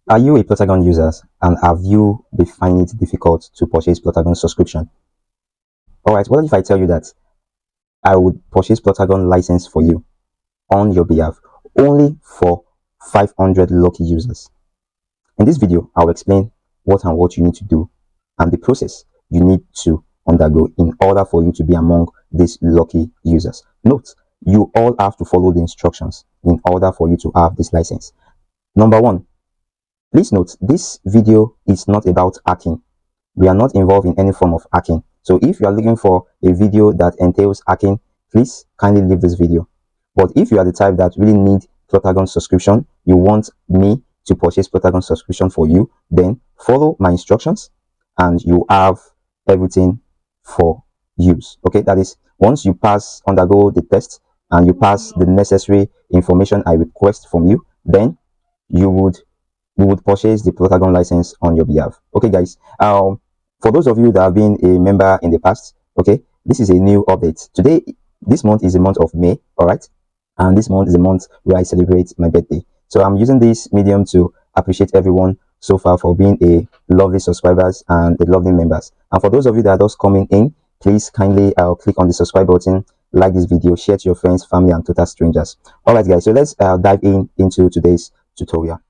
Are you a Plotagon user and have you been finding it difficult to purchase Plotagon subscription? Alright, what if I tell you that I would purchase Plotagon license for you on your behalf only for 500 lucky users? In this video, I'll explain what you need to do and the process you need to undergo in order for you to be among these lucky users. Note, you all have to follow the instructions in order for you to have this license. Number one, please note this video is not about hacking. We are not involved in any form of hacking. So if you are looking for a video that entails hacking, please kindly leave this video. But if you are the type that really need Plotagon subscription, you want me to purchase Plotagon subscription for you, then follow my instructions and you have everything for use. Okay, that is, once you undergo the test and you pass the necessary information I request from you, then you would we would purchase the Plotagon license on your behalf. Okay, guys. For those of you that have been a member in the past, okay, this is a new update. This month is the month of May, all right, and this month is the month where I celebrate my birthday. So I'm using this medium to appreciate everyone so far for being a lovely subscribers and the lovely members. And for those of you that are just coming in, please kindly click on the subscribe button, like this video, share to your friends, family, and total strangers. All right, guys. So let's dive into today's tutorial.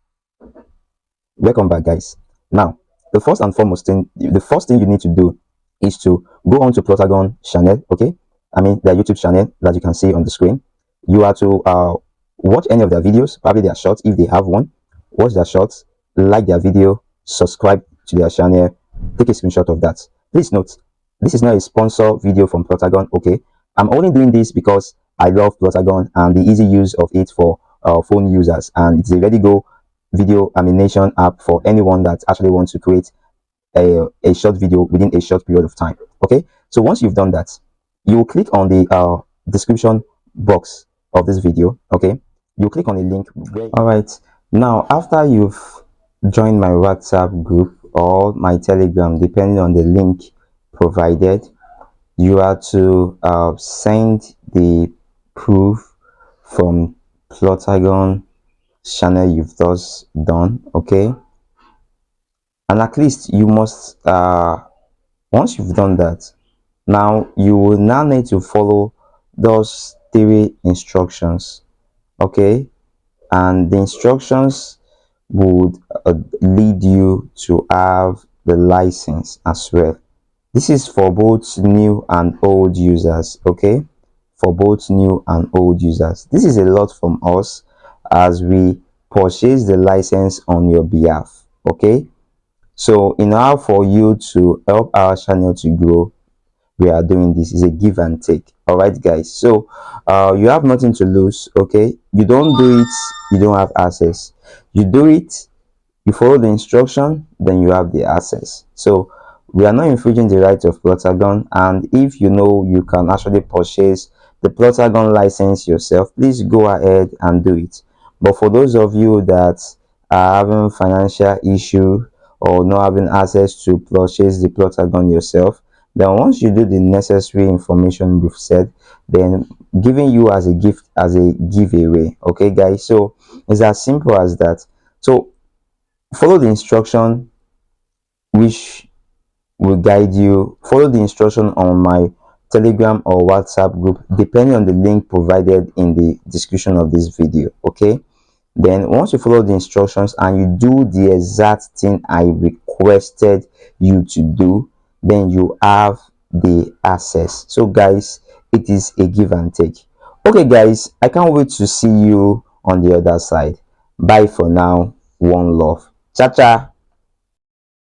Welcome back, guys. Now, the first thing you need to do is to go on to Plotagon channel. Okay, I mean their YouTube channel that you can see on the screen. You are to watch any of their videos, probably their shorts if they have one. Watch their shorts, like their video, subscribe to their channel, take a screenshot of that. Please note, this is not a sponsor video from Plotagon. Okay, I'm only doing this because I love Plotagon and the easy use of it for phone users, and it's a ready go video animation app for anyone that actually wants to create a short video within a short period of time. Okay, so once you've done that, you will click on the description box of this video. Okay, you click on the link. All right, now after you've joined my WhatsApp group or my Telegram, depending on the link provided, you are to send the proof from Plotagon channel you've thus done. Okay, and at least you must once you've done that, now you will now need to follow those 3 instructions. Okay, and the instructions would lead you to have the license as well. This is for both new and old users. Okay, for both new and old users. This is a lot from us as we purchase the license on your behalf. Okay, so in order for you to help our channel to grow, we are doing this. Is a give and take. All right, guys, so you have nothing to lose. Okay, you don't do it, you don't have access. You do it, you follow the instruction, then you have the access. So we are not infringing the right of Plotagon, and if you know you can actually purchase the Plotagon license yourself, please go ahead and do it. But for those of you that are having financial issue or not having access to purchase the Plotagon yourself, then once you do the necessary information we've said, then giving you as a gift, as a giveaway. Okay, guys, so it's as simple as that. So follow the instruction which will guide you. Follow the instruction on my Telegram or WhatsApp group depending on the link provided in the description of this video. Okay, then once you follow the instructions and you do the exact thing I requested you to do, then you have the access. So guys, it is a give and take. Okay guys, I can't wait to see you on the other side. Bye for now. One love. Ciao ciao.